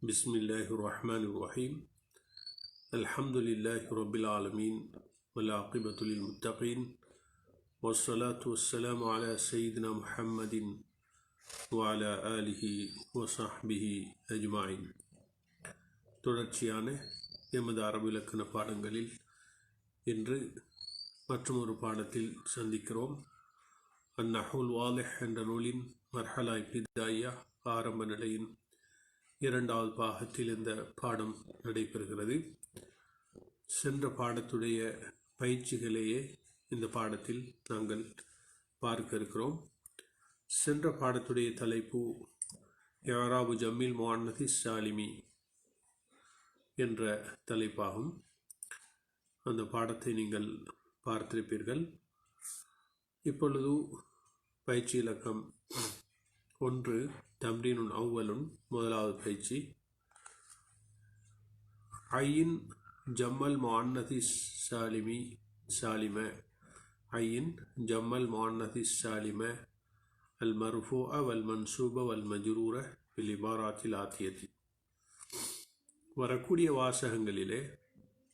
बिस्मिल्लाहिर्रहमानिर्रहीम अल्हम्दुलिल्लाहि रब्बिल आलमीन वल आक़िबतु लिल मुत्तक़ीन वस्सलातु वस्सलामु अला सय्यिदिना मुहम्मदिन व अला आलिहि व ஸஹ்பிஹி அஜ்மாயின். தொடர்ச்சியான எமது அரபு இலக்கண பாடங்களில் இன்று மற்றொரு பாடத்தில் சந்திக்கிறோம். அந்நஹுல் வாலிஹ் என்ற நூலின் மர்ஹலா இப்திதாயியா ஆரம்ப நிலையின் இரண்டாவது பாகத்தில் இந்த பாடம் நடைபெறுகிறது. சென்ற பாடத்துடைய பயிற்சிகளையே இந்த பாடத்தில் நாங்கள் பார்க்க இருக்கிறோம். சென்ற பாடத்துடைய தலைப்பு இஅராபு ஜம்மில் முஅன்னதி சாலிமி என்ற தலைப்பாகும். அந்த பாடத்தை நீங்கள் பார்த்திருப்பீர்கள். இப்பொழுது பயிற்சி இலக்கம் 1 தம்ரீனுன் அவ்வலுன் முதலாவது பயிற்சி. ஐயின் ஜம்மல் முஅன்னதி சாலிமி சாலிம ஐயின் ஜம்மல் முஅன்னதி சாலிம அல் மர்ஃபூஅ வல் மன்சூப வல் மஜ்ரூர பில் இபாராத்தில் ஆத்தியதி. வரக்கூடிய வாசகங்களிலே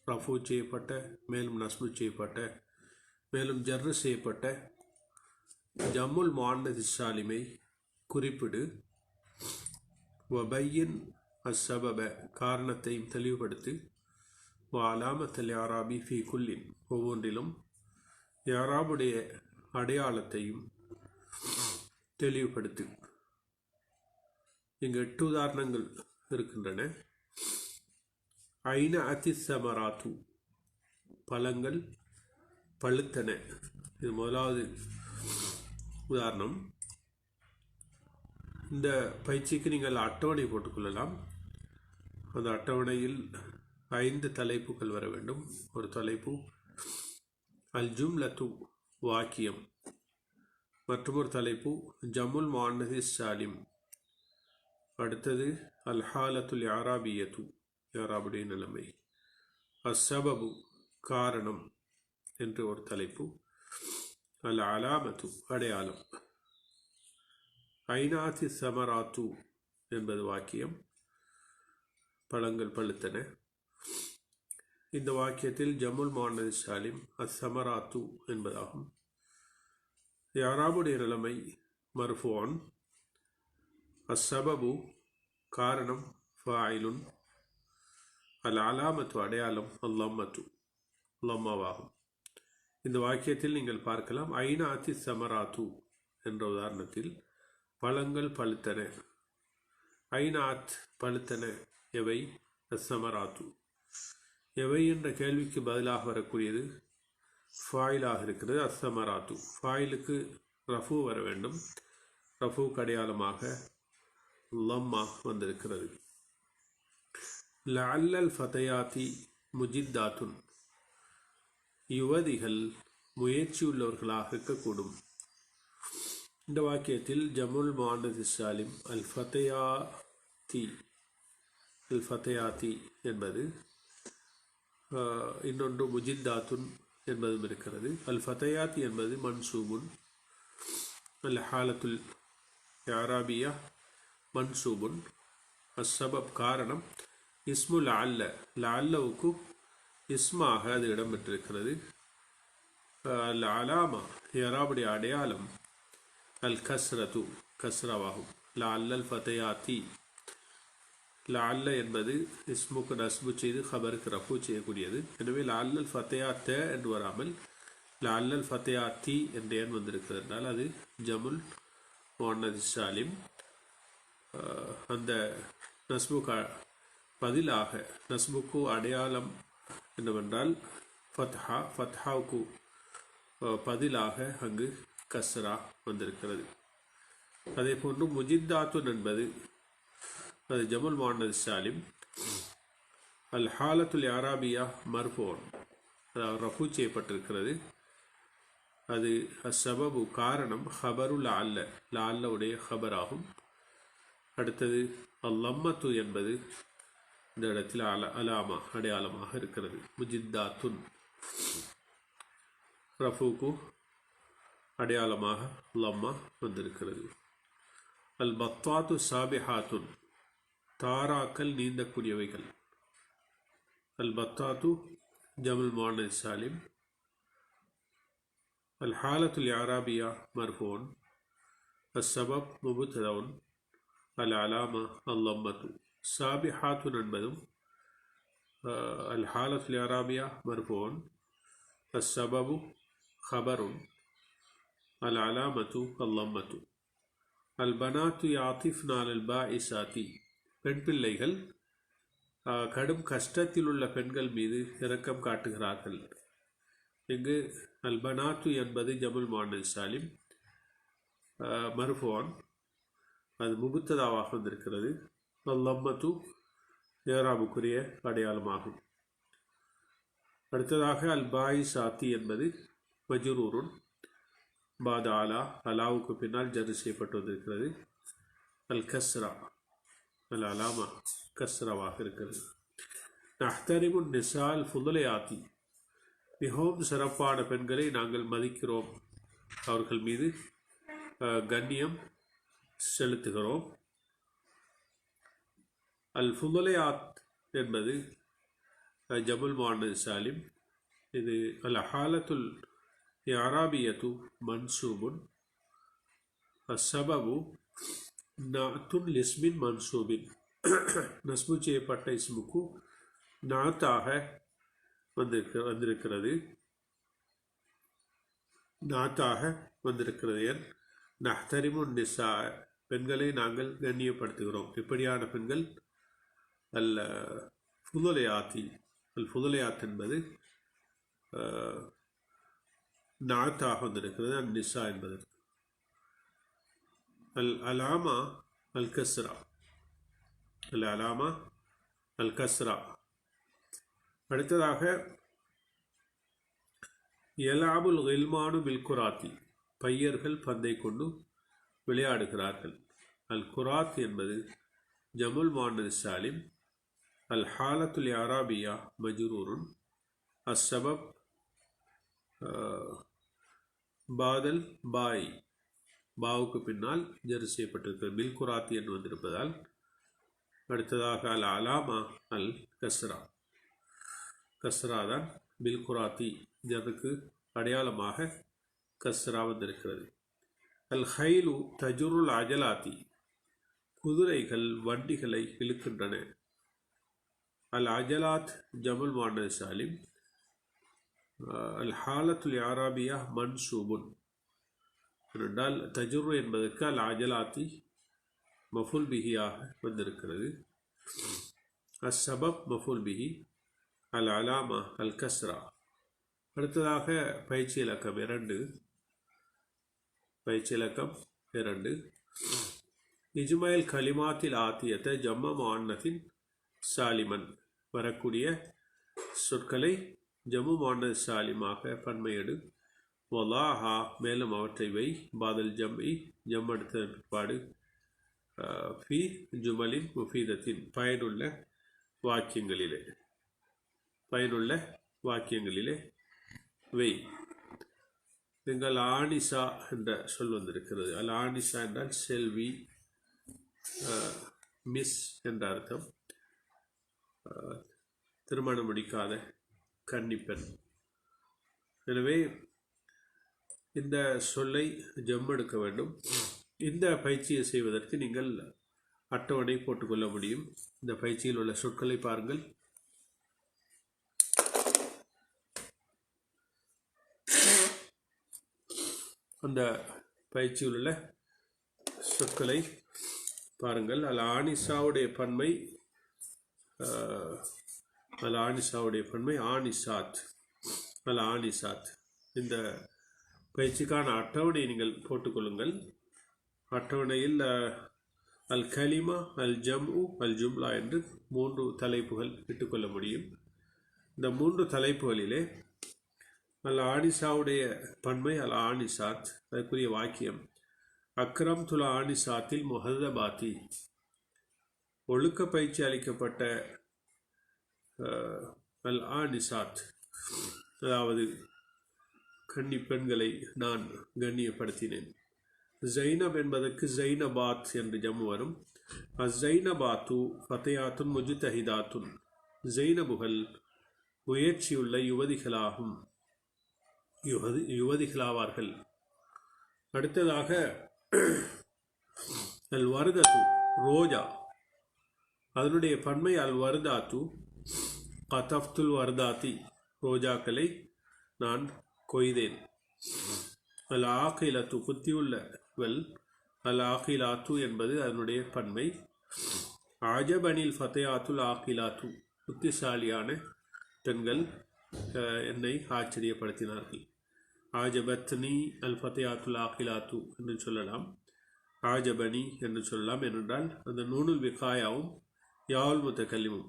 ரஃபூ செய்யப்பட்ட, மேலும் நஸ்பு செய்யப்பட்ட, மேலும் ஜர்ரு செய்யப்பட்ட ஜம்முல் முஅன்னதி சாலிமை குறிப்பிடு. வபையின் அஸ்ஸபப காரணத்தையும் தெளிவுபடுத்து. வ அலாமத்தல் இஅராபி ஃபீ குல்லின் ஒவ்வொன்றிலும் இஅராபுடைய அடையாளத்தையும் தெளிவுபடுத்து. இங்கு 8 உதாரணங்கள் இருக்கின்றன. ஐன அத்தி சமராத்து பழங்கள் பழுத்தன. இது முதலாவது உதாரணம். இந்த பயிற்சிக்கு நீங்கள் அட்டவணை போட்டுக்கொள்ளலாம். அந்த அட்டவணையில் 5 தலைப்புகள் வர வேண்டும். ஒரு தலைப்பு அல் ஜும்லத்து வாக்கியம், மற்றொரு தலைப்பு ஜம்முல் முஅன்னதி சாலிம், அடுத்தது அல் ஹாலத்துல் இஅராபியத்து இஅராபுடைய நிலைமை, அஸ்ஸபபு காரணம் என்று ஒரு தலைப்பு, அல் அலாமத்து அடையாளம், ஐநாத்தி சமராத்து என்பது வாக்கியம், பழங்கள் பழுத்தன. இந்த வாக்கியத்தில் ஜம்முல் முஅன்னதி சாலிம் அஸ்ஸமராத்து என்பதாகும். இஅராபுடைய நிலைமை மர்ஃபூஅன், அஸ்ஸபபு காரணம் ஃபாயிலுன், அல் அலாமத்து அடையாளம் அல்லம்மத்து லம்மாவாகும். இந்த வாக்கியத்தில் நீங்கள் பார்க்கலாம். ஐநாத்தி சமராத்து என்ற உதாரணத்தில் பழங்கள் பழுத்தன. ஐநாத் பழுத்தன எவை? அஸ்ஸமராத்து எவை என்ற கேள்விக்கு பதிலாக வரக்கூடியது ஃபாயிலாக இருக்கிறது. அஸ்ஸமராத்து ஃபாயிலுக்கு ரஃபு வர வேண்டும். ரஃபுக்கு அடையாளமாக லம்மா வந்திருக்கிறது. லஅல்லல் ஃபதயாத்தி முஜித்தாத்துன் யுவதிகள் முயற்சியுள்ளவர்களாக இருக்கக்கூடும். இந்த வாக்கியத்தில் ஜம்முல் முஅன்னதி சாலிம் அல் ஃபதயாத்தி என்பது, இன்னொன்று முஜித்தாத்துன் என்பதும் இருக்கிறது. அல் ஃபதயாத்தி என்பது மன்சூபுன், அல் ஹாலத்துல் இஅராபியா மன்சூபுன், அஸ்ஸபப் காரணம், இஸ்மு லஅல்ல லஅல்லவுக்கு இஸ்மாக அது இடம்பெற்றிருக்கிறது. அல் அலாமா இஅராபுடைய அடையாளம் அல் கஸ்ரத்து கஸ்ராவாகும். லஅல்லல் ஃபதயாத்தி லஅல்ல என்பது இஸ்முக்கு நஸ்பு செய்து ஹபருக்கு ரஃபு செய்யக்கூடியது. எனவே லஅல்லல் ஃபதயாத்த என்று வராமல் லஅல்லல் ஃபதயாத்தி என்று ஏன் வந்திருக்கிறது என்றால் அது ஜம்முல் முஅன்னதி சாலிம். அந்த நஸ்புக்கு பதிலாக, நஸ்புக்கு அடையாளம் என்னவென்றால் ஃபத்ஹா, ஃபத்ஹாவுக்கு பதிலாக அங்கு கஸ்ரா வந்திருக்கிறது. அதே போன்று முஜித்தாத்துன் என்பது அது ஜம்முல் முஅன்னதி சாலிம். அல் ஹாலத்துல் இஅராபியா மர்ஃபூஅன், அதாவது ரஃபு செய்யப்பட்டிருக்கிறது. அது அஸ்ஸபபு காரணம் ஹபரு லஅல்ல லஅல்லவுடைய ஹபராகும். அடுத்தது அல்லம்மத்து என்பது இந்த இடத்தில் அலாமா அடையாளமாக இருக்கிறது. முஜித்தாத்துன் ரஃபுக்கு அடையாளமாக லம்மா வந்திருக்கிறது. அல் பத்தாத்து சாபிஹாத்துன் தாராக்கள் நீந்தக்கூடியவைகள். அல் பத்தாத்து ஜமுல் முஅன்னஸ் சாலிம். அல் ஹாலத்துல் இஅராபியா மர்ஃபூன். அஸ்ஸபப் முப்ததவுன். அல் அலாமா அல்லம்மத்து. சாபிஹாத்துன் என்பதும் அல் ஹாலத்துல் இஅராபியா மர்ஃபூன். அஸ்ஸபபு ஹபருன். அல் அலாமத்து அல்லம்மத்து. அல் பனாத்து யாத்திஃப்னா அல் பாஇசாத்தி. பெண் பிள்ளைகள் கடும் கஷ்டத்தில் உள்ள பெண்கள் மீது இரக்கம் காட்டுகிறார்கள். இங்கு அல் பனாத்து என்பது ஜமுல் முஅன்னஸ் சாலிம் மர்ஃபூன், அது முபத்ததாவாக வந்திருக்கிறது. அல்லம்மத்து ஏராபுக்குரிய அடையாளமாகும். அடுத்ததாக அல் பாஇசாத்தி என்பது மஜ்ரூருன் பாத அலா, அலாவுக்கு பின்னால் ஜர் செய்யப்பட்டு வந்திருக்கிறது. அல் கஸ்ரா, அல் அலாமா கஸ்ராவாக இருக்கிறது. நஹ்தரிமுன் நிசால் ஃபுதுலையாத்தி. மிகவும் சிறப்பான பெண்களை நாங்கள் மதிக்கிறோம், அவர்கள் மீது கண்ணியம் செலுத்துகிறோம். அல் ஃபுதுலையாத் என்பது ஜமுல் முஅன்னஸ் சாலிம். இது அல் ஹாலத்துல் இஅராபியத்து மன்சூபுன். அஸ்ஸபபு நாத்துன் லிஸ்மின் மன்சூபின். நஸ்பு செய்யப்பட்ட இஸ்முக்கு நாத்தாக வந்திருக்கிறது. நாத்தாக வந்திருக்கிறது. என் நஹ்தரிமுன் நிசா, பெண்களை நாங்கள் கண்ணியப்படுத்துகிறோம். இப்படியான பெண்கள் அல் ஃபுதுலையாத்தி. அல் ஃபுதுலையாத் என்பது நாத்தாக வந்திருக்கிறது. அல் நிசா என்பது. அல் அலாமா அல் கஸ்ரா. அல் அலாமா அல் கஸ்ரா. அடுத்ததாக யலாபுல் கில்மானு பில் குராத்தி. பையர்கள் பந்தை கொண்டு விளையாடுகிறார்கள். அல் குராத் என்பது ஜமுல் முஅன்னஸ் சாலிம். அல் ஹாலத்துல் இஅராபியா மஜ்ரூருன். அஸ்ஸபப் பாதல் பாய், பாவுக்கு பின்னால் ஜர் செய்யப்பட்டிருக்கிறது. பில் குராத்தி என்று வந்திருப்பதால். அடுத்ததாக அல் அலாமா அல் கஸ்ரா. கஸ்ரா தான் பில் குராத்தி ஜருக்கு அடையாளமாக கஸ்ரா வந்திருக்கிறது. அல் ஹைலு தஜுருல் அஜலாத்தி. குதிரைகள் வண்டிகளை இழுக்கின்றன. அல் அஜலாத் ஜமுல் முஅன்னஸ் சாலிம். அல் ஹாலத்துல் இஅராபியா மன்சூபுன். என்றால் தஜுரு என்பதற்கு அல் அஜலாத்தி மஃபூல் பிஹியாக வந்திருக்கிறது. அஸ்ஸபப் மஃபூல் பிஹி. அல் அலாமா அல் கஸ்ரா. அடுத்ததாக பயிற்சி இலக்கம் 2. பயிற்சி இலக்கம் 2. இஜ்மாயில் கலிமாத்தில் ஆத்தியத்தை ஜம்ம முஅன்னஸின் சாலிமன். வரக்கூடிய சொற்களை ஜம்மு முஅன்னஸ் சாலிமாக பன்மையெடு. வலாஹா, மேலும் அவற்றை வை. பாதல் ஜம்இ, ஜம் அடுத்த பிற்பாடு. ஃபி ஜுமலின் முஃபீதத்தின், பயனுள்ள வாக்கியங்களிலே, பயனுள்ள வாக்கியங்களிலே வை. நீங்கள் ஆனிசா என்ற சொல் வந்திருக்கிறது. அல் ஆனிசா என்றால் செல்வி, மிஸ் என்ற அர்த்தம். திருமணம் முடிக்காத கன்னிப்பெண். எனவே இந்த சொல்லை ஜம்மெடுக்க வேண்டும். இந்த பயிற்சியை செய்வதற்கு நீங்கள் அட்டவணை போட்டுக்கொள்ள முடியும். இந்த பயிற்சியில் உள்ள சொற்களை பாருங்கள். அந்த பயிற்சியில் உள்ள சொற்களை பாருங்கள். அல் ஆனிசாவுடைய பன்மை, அல் ஆனிசாவுடைய பன்மை ஆனிசாத். அல் ஆனிசாத். இந்த பயிற்சிக்கான அட்டவணை நீங்கள் போட்டுக்கொள்ளுங்கள். அட்டவணையில் அல் கலிமா, அல் ஜம்உ, அல் ஜும்லா என்று 3 தலைப்புகள் இட்டுக்கொள்ள முடியும். இந்த 3 தலைப்புகளிலே அல் ஆனிசாவுடைய பன்மை அல் ஆனிசாத். அதற்குரிய வாக்கியம் அக்ரம் துல் ஆனிசாத்தில் முஹல்லபாத்தி. ஒழுக்க பயிற்சி அளிக்கப்பட்ட அல் ஆனிசாத், அதாவது கன்னி பெண்களை நான் கண்ணியப்படுத்தினேன். ஜைனப் என்பதற்கு ஜைனபாத் என்று ஜம்மு வரும். அஸ்ஸைனபாத்து ஃபதையாத்துன் முஜ்தஹிதாத்துன், ஜெய்னபுகள் முயற்சியுள்ள யுவதிகளாகும், யுவதிகளாவார்கள். அடுத்ததாக அல் வர்தத்து ரோஜா, அதனுடைய பன்மை அல் வர்தாத்து கதஃப்துல் வர்தாத்தி, ரோஜாக்களை நான் கொய்தேன். அல் ஆகிலத்து புத்தியுள்ளவள், அல் ஆகிலாத்து என்பது அதனுடைய பன்மை. அஜபனில் ஃபதையாத்துல் ஆகிலாத்து, புத்திசாலியான பெண்கள் என்னை ஆச்சரியப்படுத்தினார்கள். ஆஜபத்னி அல் ஃபதையாத்துல் ஆகிலாத்து என்று சொல்லலாம், ஆஜபனி என்று சொல்லலாம். ஏனென்றால் அந்த நூனுல் விகாயாவும் யாவுல் முத்தகல்லிமும்,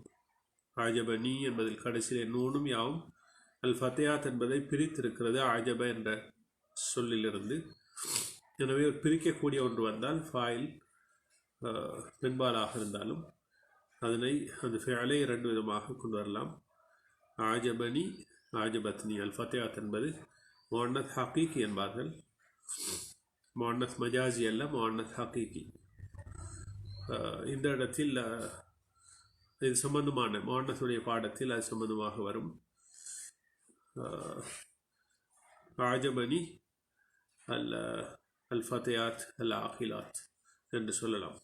ஆஜபனி என்பதில் கடைசியிலே நூனும் யாவும் அல் ஃபதையாத் என்பதை பிரித்திருக்கிறது ஆஜப என்ற சொல்லிலிருந்து. எனவே பிரிக்கக்கூடிய ஒன்று வந்தால் ஃபாயில் பெண்பாலாக இருந்தாலும் அதனை அந்த ஃபிஅலை இரண்டு விதமாக கொண்டு வரலாம். ஆஜபனி, ஆஜபத்னி. அல் ஃபதையாத் என்பது முஅன்னத் ஹகீகி என்பார்கள், முஅன்னத் மஜாசி அல்ல, முஅன்னத் ஹகீகி. இந்த இடத்தில் இது சம்பந்தமான முஅன்னத்துடைய பாடத்தில் அது சம்பந்தமாக வரும். ஆஜபனி அல் ஃபதையாத் அல் ஆகிலாத் என்று சொல்லலாம்,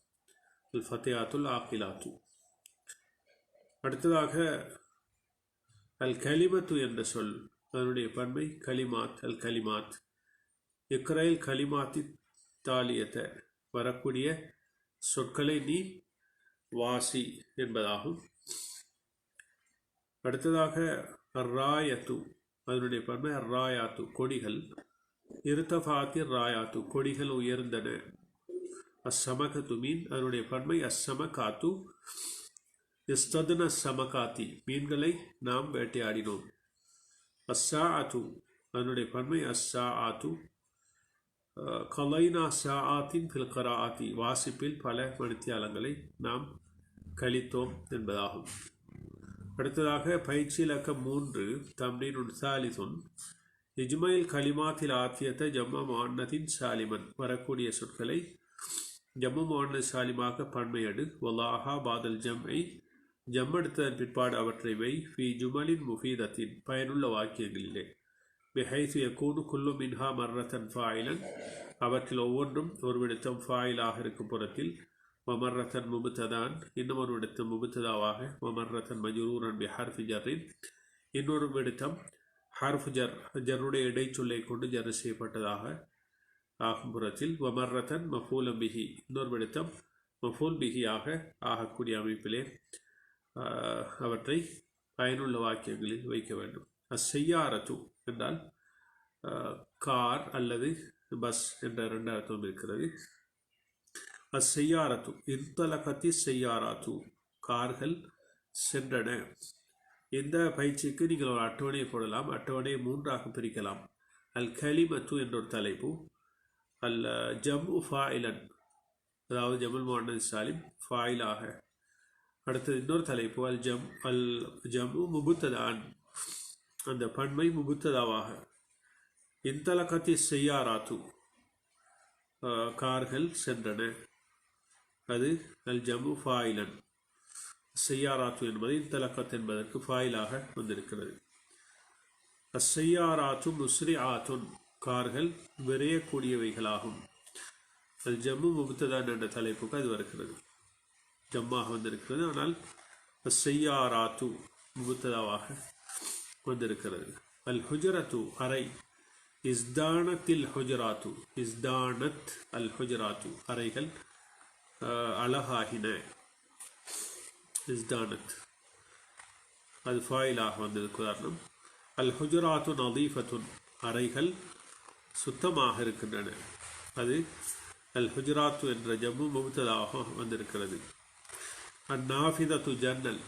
அல் ஃபதையாத்துல் ஆகிலாத்து. அடுத்ததாக அல் கலிமத்து என்ற சொல், அதனுடைய பன்மை கலிமாத், அல் கலிமாத். இக்ரைல் கலிமாத்தி தாலியத்தை, வரக்கூடிய சொற்களை நீ வாசி என்பதாகும். அடுத்ததாக அர்ராயத்து, அதனுடைய பன்மை அர்ராயாத்து, கொடிகள். இருத்தஃபாத்தி ராயாத்து, கொடிகள் உயர்ந்தன. அஸ்ஸமகத்து மீன், அதனுடைய பன்மை அஸ்ஸமகாத்து. இஸ்ததுன சமகாத்தி, மீன்களை நாம் வேட்டையாடினோம். அஸ்ஸாஅத்து, அதனுடைய பன்மை அஸ்ஸாஅத்து. கலைனா ஸாஅத்தின் ஃபில் கராஅத்தி, வாசிப்பில் பல மணித்தியாலங்களை நாம் கழித்தோம் என்பதாகும். அடுத்ததாக பயிற்சி இலக்கம் 3 தம்ரீனுன் சாலிசுன். இஜ்மைல் கலிமாத்தில் ஆத்தியத்தை ஜம்ம முஅன்னத்தின் சாலிமன், வரக்கூடிய சொற்களை ஜம்மு முஅன்னத் சாலிமாக பன்மையடு. வல்லாஹா பாதல் ஜம்ஐ, ஜம் எடுத்ததன் பிற்பாடு அவற்றை வை. ஃபி ஜுமலின் முஃபீதத்தின், பயனுள்ள வாக்கியங்களிலே. பிஹைசு யகூனு குல்லு மின்ஹா மர்ரத்தன் ஃபாயிலன், அவற்றில் ஒவ்வொன்றும் ஒரு விடுத்தம் ஃபாயிலாக இருக்கும் புறத்தில். வமர்ரத்தன் முபுத்ததான், இன்னும் ஒரு விடுத்தம் முபுத்ததாவாக. வமர்ரத்தன் மஜ்ரூரன் பிஹர்ஃபி ஜர்ரின், இன்னொரு விடுத்தம் ஹர்ஃப் ஜர், ஜர்ருடைய இடைச்சொல்லை கொண்டு ஜர் செய்யப்பட்டதாக ஆகும் புறத்தில். வமர்ரத்தன் மஃபூலம் பிஹி, இன்னொரு விடுத்தம் மஃபூல் பிஹியாக ஆகக்கூடிய அமைப்பிலே அவற்றை பயனுள்ள வாக்கியங்களில் வைக்க வேண்டும். அஸ்ஸையாரத்து என்றால் கார் அல்லது பஸ் என்ற 2 அர்த்தம் இருக்கிறது. அஸ்ஸையாரத்து இன்தலகத்தி செய்யாராத்து, கார்கள் சென்றன. இந்த பயிற்சிக்கு நீங்கள் ஒரு அட்டவணையை போடலாம். அட்டவணையை 3ஆக பிரிக்கலாம். அல் கலிமத்து என்ற ஒரு தலைப்பு, அல் ஜம்உ ஃபாயிலன், அதாவது ஜமுல் முஅன்னத் சாலிம் ஃபாயிலாக. அடுத்தது இன்னொரு தலைப்பு அல் ஜம்உ முபுத்ததான், அந்த பன்மை முபுத்ததாவாக. இன்தலகத்தி செய்யாராத்து, கார்கள் சென்றன, அது அல் ஜம்உ ஃபாயிலன். செய்யாராத்து என்பது இன்தலகத் என்பதற்கு ஃபாயிலாக வந்திருக்கிறது. அஸ்ஸையாராத்து முஸ்ரிஆத்துன், கார்கள் விரையக்கூடியவைகளாகும். அல் ஜம்மு முபுத்ததான் என்ற தலைப்புக்கு அது வருகிறது, ஜம்மாக வந்திருக்கிறது. ஆனால் அஸ்ஸையாராத்து முபுத்ததாவாக வந்திருக்கிறது. அல் ஹுஜரத்து அறை. இஸ்தானத்தில் ஹுஜராத்து, இஸ்தானத் அல் ஹுஜராத்து, அறைகள் அழகாகின. இஸ்தானத் அது ஃபாயிலாக வந்ததுக்கு உதாரணம். அல் ஹுஜராத்து நதீஃபத்துன், அறைகள் சுத்தமாக இருக்கின்றன. அது அல் ஹுஜராத்து என்ற ஜம்மு முபுத்ததாக வந்திருக்கிறது. அந்நாஃபிதத்து ஜன்னல்.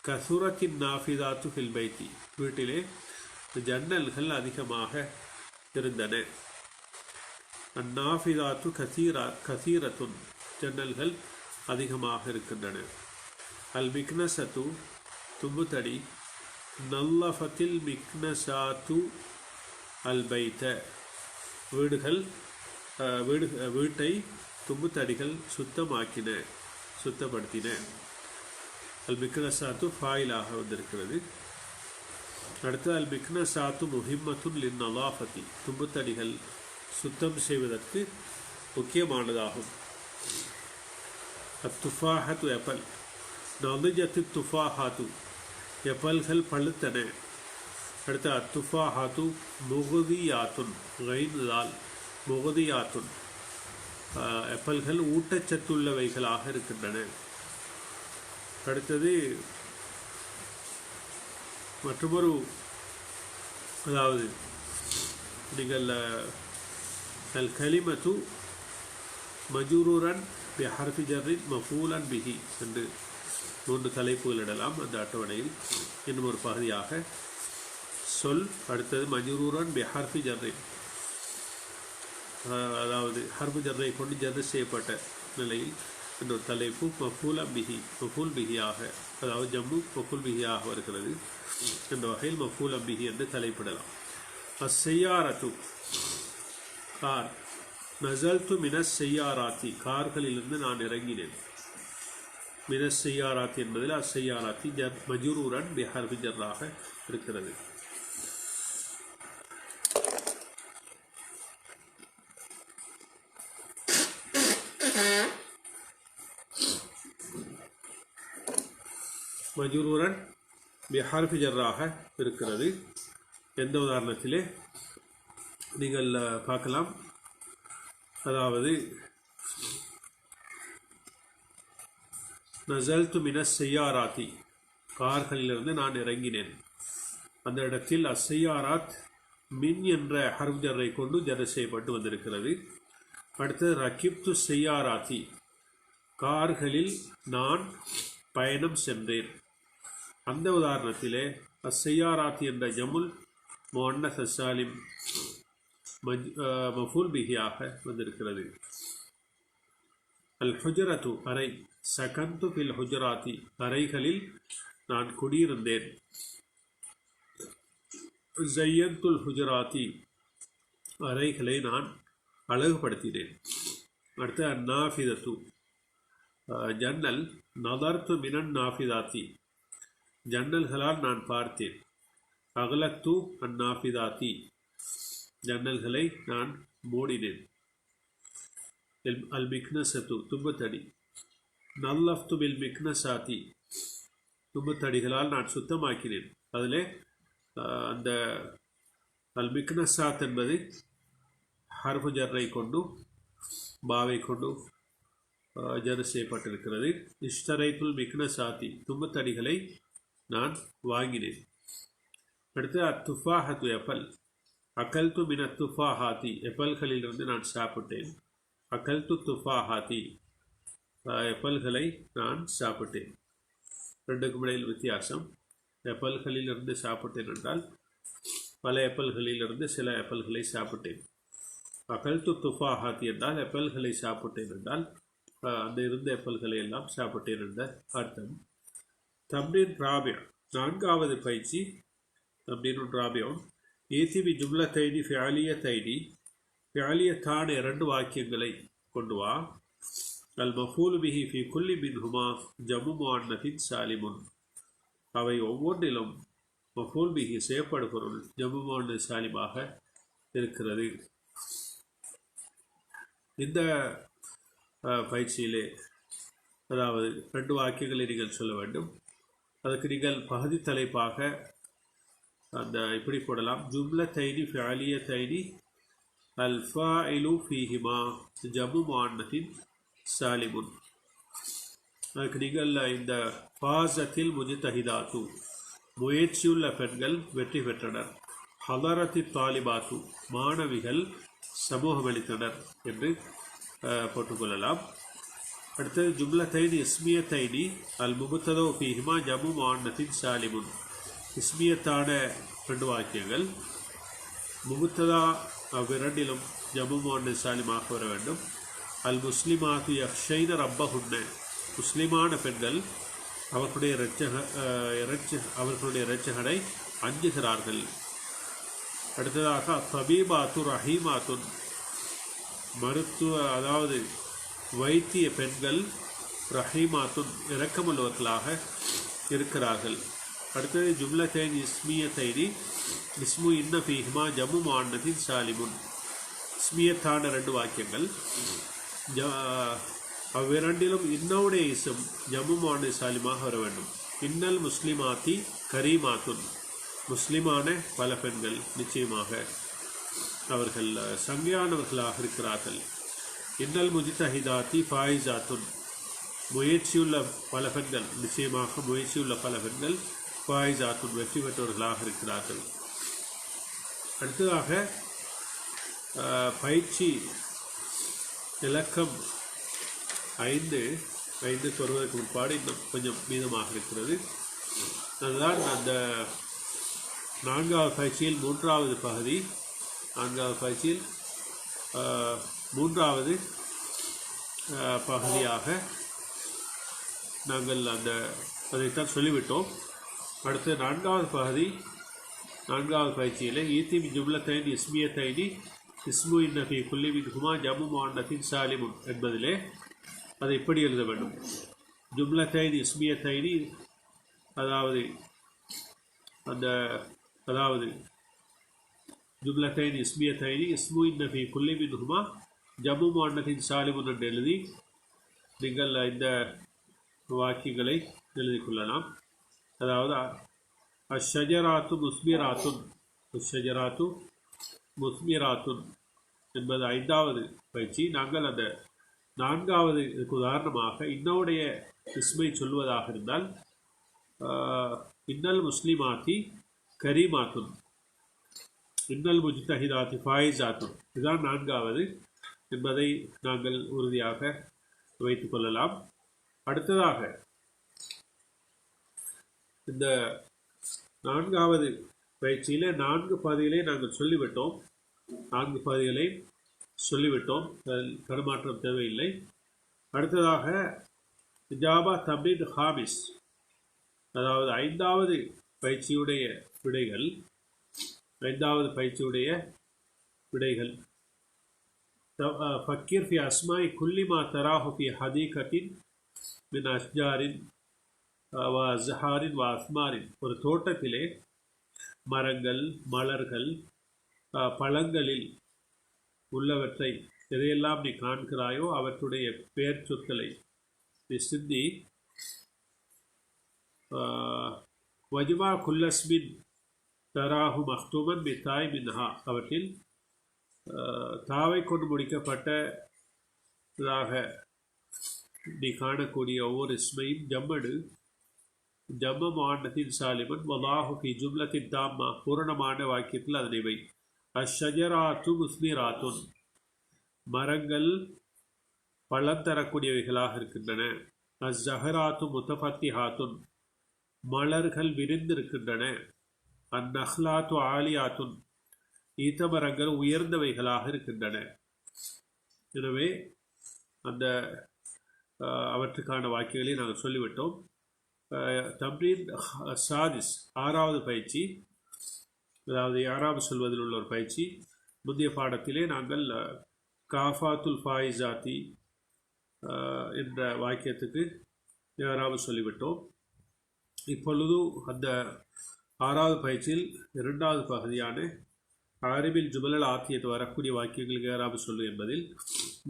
கசுரத்தின் நாஃபிதாத்து ஃபில் பைத்தி, வீட்டிலே ஜன்னல்கள் அதிகமாக இருந்தன. அந்நாஃபிதாத்து கசீரத்துன், ஜன்னல்கள் அதிகமாக இருக்கின்றன. அல் மிக்னசத்து தும்புத்தடி. நல்லஃபத்தில் மிக்னசாத்து அல் பைத்த, வீட்டை தும்புத்தடிகள் சுத்தமாக்கின. சுத்தப்படுத்தினேன். அல் மிக்னசாத்து ஃபாயிலாக வந்திருக்கிறது. அடுத்து அல் மிக்னசாத்து முஹிம்மத்துன் லின் நலாஃபதி, தும்புத்தடிகள் சுத்தம் செய்வதற்கு முக்கியமானதாகும். அத்துஃபாஹத்து எப்பல், நலிஜத்து துஃபாஹாத்து, எப்பல்கள் பழுத்தன. அடுத்து அத்துஃபாஹாத்து முகுதியாத்துன், கைந்தால் முகுதியாத்துன், எப்பல்கள் ஊட்டச்சத்துள்ளவைகளாக இருக்கின்றன. அடுத்தது மற்றொரு, அதாவது நீங்கள் அல் கலிமத்து மஜ்ரூரன் பி ஹர்ஃபி ஜர்ரின் மஃபூலன் பிஹி என்று 3 தலைப்புகள் இடலாம் அந்த அட்டவணையில். இன்னும் ஒரு பகுதியாக சொல், அடுத்தது மஜ்ரூரன் பி ஹர்ஃபி ஜர்ரின், அதாவது ஹர்ஃபு ஜர்ரை கொண்டு ஜர்ரு செய்யப்பட்ட நிலையில் இன்னொரு தலைப்பு மஃபூலன் பிஹி, மஃபூல் பிஹியாக, அதாவது ஜம்மு மஃபூல் பிஹியாக வருகிறது. என்ற வகையில் மஃபூலன் பிஹி என்று தலைப்பிடலாம். அஸ்ஸையாரத்து கார், நஸல்து மினஸ் செய்யாராத்தி, கார்களிலிருந்து நான் இறங்கினேன். மினஸ் செய்யாராத்தி என்பதில் அஸ்ஸையாராத்தி ஜர் மஜ்ரூரன் பி ஹர்ஃபி ஜர்ராக இருக்கிறது. மஜ்ரூரன் பி ஹர்ஃபி ஜர்ராக இருக்கிறது. எந்த உதாரணத்திலே நீங்கள் பார்க்கலாம், அதாவது நஸல்து மினஸ் செய்யாராத்தி, கார்களிலிருந்து நான் இறங்கினேன். அந்த இடத்தில் அஸ்ஸையாராத் மின் என்ற ஹர்ஃப் ஜர்ரை கொண்டு ஜர் செய்யப்பட்டு வந்திருக்கிறது. அடுத்தது ரகிப்து செய்யாராத்தி, கார்களில் நான் பயணம் சென்றேன். அந்த உதாரணத்திலே அஸ்ஸையாராத்தி என்ற ஜமுல் முஅன்னஸ் சாலிம் மஃபூல் பிஹியாக வந்திருக்கிறது. அல் ஹுஜரத்து அறை, சகந்து ஃபில் ஹுஜராத்தி, அறைகளில் நான் குடியிருந்தேன். ஜய்யந்துல் ஹுஜராத்தி, அறைகளை நான் அழகுபடுத்தினேன். அடுத்து அந்நாஃபிதத்து ஜன்னல், நதர்த்து மினன் நாஃபிதாத்தி, ஜன்னல்களால் நான் பார்த்தேன். அகலத்து அந்நாஃபிதாத்தி, ஜன்னல்களை நான் மூடினேன். அல் மிக்னசத்து தும்பத்தடி, நல்லஃப்து பில் மிக்னசாத்தி, தும்பத்தடிகளால் நான் சுத்தமாக்கினேன். அதில் அந்த அல் மிக்னசாத் என்பது ஹர்ஃபு ஜர்ரை கொண்டு பாவை கொண்டு ஜர் செய்யப்பட்டிருக்கிறது. இஷ்தரைத்துல் மிக்னசாத்தி, தும்பத்தடிகளை நான் வாங்கினேன். அடுத்து அத்துஃபாஹத்து எப்பல், அகல்து மின துஃபாஹாத்தி, எப்பல்களிலிருந்து நான் சாப்பிட்டேன். அகல்து துஃபாஹாத்தி, எப்பல்களை நான் சாப்பிட்டேன். ரெண்டுக்கும் இடையில் வித்தியாசம். எப்பல்களிலிருந்து சாப்பிட்டேன் என்றால் பல எப்பல்களிலிருந்து சில எப்பல்களை சாப்பிட்டேன். அகல்து துஃபாஹாத்தி என்றால் எப்பல்களை சாப்பிட்டேன் என்றால் அந்த இருந்த எப்பல்களை எல்லாம் சாப்பிட்டேன் என்ற அர்த்தம். தம்ரீன் ராபியா, 4வது பயிற்சி. தம்ரீன் ராபியா, ஏத்தி பி ஜும்லத்தைனி ஃபிஅலியத்தைனி, ஃபிஅலியத்தான 2 வாக்கியங்களை கொண்டு வா. அல் மஃபூல் பிஹி ஃபி குல்லி மின்ஹுமா ஜம்மு முஅன்னஸின் சாலிமுன், அவை ஒவ்வொன்றிலும் மஃபூல் பிஹி செய்யப்படு பொருள் ஜம்மு முஅன்னஸ் சாலிமாக இருக்கிறது. இந்த பயிற்சியிலே அதாவது 2 வாக்கியங்களை நீங்கள் சொல்ல வேண்டும். அதுக்கு நீங்கள் பகுதி தலைப்பாக அந்த இப்படி போடலாம். ஜும்லத்தைனி ஃபிஅலியத்தைனி அல் ஃபாயிலு ஃபீஹிமா ஜம்மு முஅன்னஸின் சாலிமுன். அதுக்கு நீங்கள் இந்த ஃபாஸத்தில் முஜ்தஹிதாத்து, முயற்சியுள்ள பெண்கள் வெற்றி பெற்றனர். ஹலரத்தி தாலிபாத்து, மாணவிகள் சமூகமளித்தனர் என்று போட்டுக்கொள்ளலாம். அடுத்தது ஜும்லத்தைனி இஸ்மியத்தைனி அல் முபத்ததோ ஃபீஹிமா ஜம்மு முஅன்னஸின் சாலிமுன், இஸ்மியத்தான 2 வாக்கியங்கள். முபத்ததா அவ்விரண்டிலும் ஜம்மு முஅன்னஸ் சாலிமாக வர வேண்டும். அல் முஸ்லிமாத்து யக்ஷைன ரப்பஹுன்ன, முஸ்லிமான பெண்கள் அவர்களுடைய இரட்சகனை அஞ்சுகிறார்கள். அடுத்ததாக தபீபாத்து ரஹீமாத்துன், மருத்துவ அதாவது வைத்திய பெண்கள் ரஹீமாத்துன் இரக்கமுள்ளவர்களாக இருக்கிறார்கள். அடுத்தது ஜும்லத்தைன் இஸ்மியத்தைனி இஸ்மு இன்ன ஃபீஹிமா ஜம்மு முஅன்னதின் சாலிமுன். இஸ்மியத்தான 2 வாக்கியங்கள், அவ்விரண்டிலும் இன்னவுடைய இஸ்ம் ஜம்மு முஅன்னத் சாலிமாக வர வேண்டும். இன்னல் முஸ்லிமாத்தி கரீமாத்துன், முஸ்லிமான பல பெண்கள் நிச்சயமாக அவர்கள் சங்கையானவர்களாக இருக்கிறார்கள். இன்னல் முஜ்தஹிதாத்தி ஃபாயிஸாத்துன், முயற்சியுள்ள பல பெண்கள் நிச்சயமாக முயற்சியுள்ள பல பெண்கள் ஃபாயிஸாத்துன் வெற்றி பெற்றவர்களாக இருக்கிறார்கள். அடுத்ததாக பயிற்சி இலக்கம் 5 வருவதற்கு முன்பாடு இன்னும் கொஞ்சம் மீதமாக இருக்கிறது. அதுதான் அந்த 4வது பயிற்சியில் 3வது பகுதி. 4வது பயிற்சியில் 3வது பகுதியாக நாங்கள் அதைத்தான் சொல்லிவிட்டோம். அடுத்து 4வது பகுதி 4வது பயிற்சியில் ஈத்தி ஜும்லத்தைன் இஸ்மியத்தைனி இஸ்மு இன்ன ஃபீ குல்லி மின்ஹுமா ஜம்மு முஅன்னத்தின் சாலிமுன் என்பதிலே அதை இப்படி எழுத வேண்டும். ஜும்லத்தைன் இஸ்மியத்தைனி அதாவது ஜும்லத்தைன் இஸ்மியத்தைனி இஸ்மு இன்ன ஃபீ குல்லி மின்ஹுமா ஜம்மு முஅன்னத்தின் சாலிமுன் என்று எழுதி நீங்கள் இந்த வாக்கியங்களை எழுதிக் கொள்ளலாம். அதாவது அஷ்ஷஜராத்து முஸ்மிராத்துன், அஷ்ஷஜராத்து முஸ்மிராத்துன் என்பது 5வது பயிற்சி. நாங்கள் அந்த 4வது உதாரணமாக இன்னவுடைய இஸ்மை சொல்வதாக இருந்தால் இன்னல் முஸ்லிமாத்தி கரீமாத்துன், இன்னல் முஜ்தஹிதாத்தி ஃபாயிஸாத்துன், இதுதான் 4வது என்பதை நாங்கள் உறுதியாக வைத்துக் கொள்ளலாம். அடுத்ததாக இந்த 4வது பயிற்சியிலே 4 பகுதிகளை நாங்கள் சொல்லிவிட்டோம். 4 பகுதிகளை சொல்லிவிட்டோம், அதில் தடுமாற்றம் தேவையில்லை. அடுத்ததாக இஜாபா தம்ரீன் ஹாமிஸ், அதாவது 5வது பயிற்சியுடைய விடைகள். 5வது பயிற்சியுடைய விடைகள் ஃபக்கீர் ஃபி அஸ்மாஇ குல்லி மா தராஹு ஃபி ஹதீகத்தின் மின் அஷ்ஜாரின் வ அஸ்ஹாரின் வ அஸ்மாரின், ஒரு தோட்டத்திலே மரங்கள் மலர்கள் பழங்களில் உள்ளவற்றை எதையெல்லாம் நீ காண்கிறாயோ அவற்றுடைய பெயர் சொற்களை நீ சிந்தி வஜ்மா குல்லஸ்மின் தராஹு மக்தூமன் மித்தாய் மின்ஹா, அவற்றில் தாவை கொண்டு முடிக்கப்பட்டதாக நீ காணக்கூடிய ஒவ்வொரு இஸ்மையும் ஜம்மடு ஜம்ம முஅன்னத்தின் சாலிமன் வலாஹு ஃபி ஜும்லத்தின் தாம்மா, பூரணமான வாக்கியத்தில் அதனை வை. அஷ்ஷஜராத்து முஸ்மிராத்துன், மரங்கள் பழம் தரக்கூடியவைகளாக இருக்கின்றன. அஸ்ஸஹராத்து முத்தஃபத்திஹாத்துன், மலர்கள் விரிந்திருக்கின்றன. அந்நஹ்லாத்து ஆலியாத்துன், ஈத்த மரங்கள் உயர்ந்தவைகளாக இருக்கின்றன. எனவே அந்த அவற்றுக்கான வாக்கியங்களை நாங்கள் சொல்லிவிட்டோம். தம்ரீன் சாதிஸ் 6வது பயிற்சி, அதாவது யாராவது சொல்வதில் உள்ள ஒரு பயிற்சி. முந்தைய பாடத்திலே நாங்கள் காஃபாத்துல் ஃபாயிஸாத்தி என்ற வாக்கியத்துக்கு யாராவது சொல்லிவிட்டோம். இப்பொழுது அந்த 6வது பயிற்சியில் 2வது பகுதியான அரபில் ஜுமலல் ஆத்தியத்து வரக்கூடிய வாக்கியங்களுக்கு யாராவது சொல்லு என்பதில்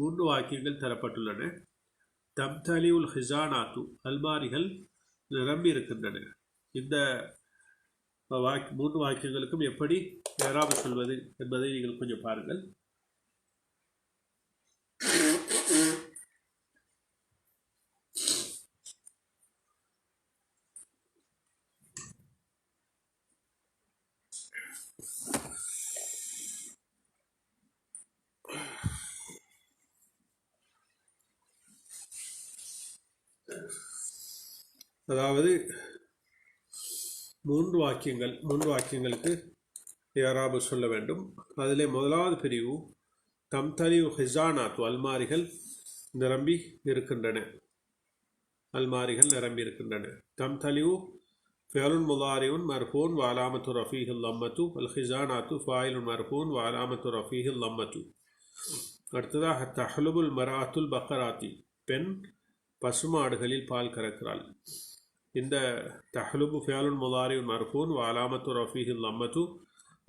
3 வாக்கியங்கள் தரப்பட்டுள்ளன. தம்தலியுல் ஹிசானாத்து, அல்மாரிகள் நிரம்பி இருக்கின்றன. இந்த 3 வாக்கியங்களுக்கும் எப்படி யாராவது சொல்வது என்பதை நீங்கள் கொஞ்சம் பாருங்கள். அதாவது 3 வாக்கியங்களுக்கு யாராவது சொல்ல வேண்டும். அதிலே முதலாவது பிரிவு தம்தலியு ஹிசானாத்து, அல்மாரிகள் நிரம்பி இருக்கின்றன. அல்மாரிகள் நிரம்பி இருக்கின்றன. தம்தலியு ஃபிஅலுன் முதாரிஉன் மர்ஃபூன் வ அலாமத்து ரஃபீஹி லம்மத்து, அல் ஹிசானாத்து ஃபாயிலுன் மர்ஃபூன் வ அலாமத்து ரஃபீஹி லம்மத்து. அடுத்ததாக தஹ்லுபுல் மராத்துல் பக்கராத்தி, பெண் பசுமாடுகளில் பால் கறக்கிறாள். இந்த தஹ்லுபு ஃபியாலுன் முதாரியுன் மர்ஃபூன் வ அலாமத்து ரஃபீஹி லம்மத்து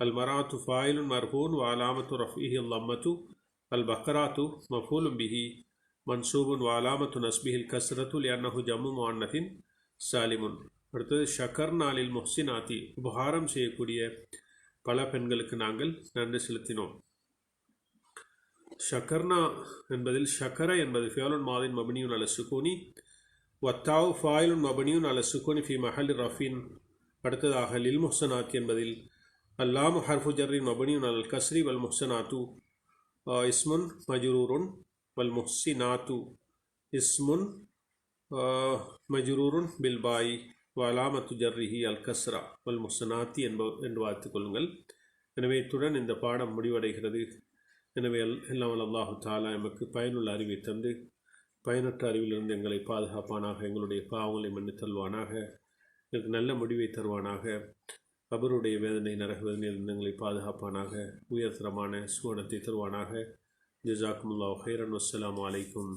அல் மராத்து ஃபாயிலுன் மர்ஃபூன் வ அலாமத்து ரஃபீஹி லம்மத்து அல் பக்ராத்து மஃபூலும் பிஹி மன்சூபுன் வ அலாமத்து நஸ்பிஹில் கஸ்ரத்து லியன்னஹு ஜம்மு முஅன்னத்தின் சாலிமுன். அடுத்தது ஷக்கர்னா லில் முஹ்சினாத்தி, உபகாரம் செய்யக்கூடிய பல பெண்களுக்கு நாங்கள் நன்றி செலுத்தினோம். ஷக்கர்னா என்பதில் ஷக்கர என்பது ஃபியாலுன் மாதின் மபனியுன் அல சுகூனி வத்தாவு ஃபாயிலுன் மபனியுன் அல சுகூனி ஃபி மஹல் ரஃபின். அடுத்ததாக லில் முஹ்சனாத் என்பதில் அல்லாமு ஹர்ஃபு ஜர்ரின் மபனியுன் அல் கஸ்ரி வல் முஹ்சனாத்து இஸ்முன் மஜ்ரூருன் வல் முஹ்சினாத்து இஸ்முன் மஜ்ரூருன் பில் பாய் வலாமத்து ஜர்ரிஹி அல் கஸ்ரா வல் முஹ்சனாத்தி என்று பார்த்துக் கொள்ளுங்கள். எனவே இத்துடன் இந்த பாடம் முடிவடைகிறது. எனவே எல்லாம் அல்லாஹு தாலா எமக்கு பயனுள்ள அறிவை தந்து பயனற்ற அறிவிலிருந்து எங்களை பாதுகாப்பானாக, எங்களுடைய பாவங்களை மன்னித்தல்வானாக, எங்களுக்கு நல்ல முடிவை தருவானாக, கபருடைய வேதனை நரக வேதனையில் எங்களை பாதுகாப்பானாக, உயர்தரமான சுவனத்தை தருவானாக. ஜஸாக்குமுல்லாஹு ஹைரன். வஸ்ஸலாமு அலைக்கும்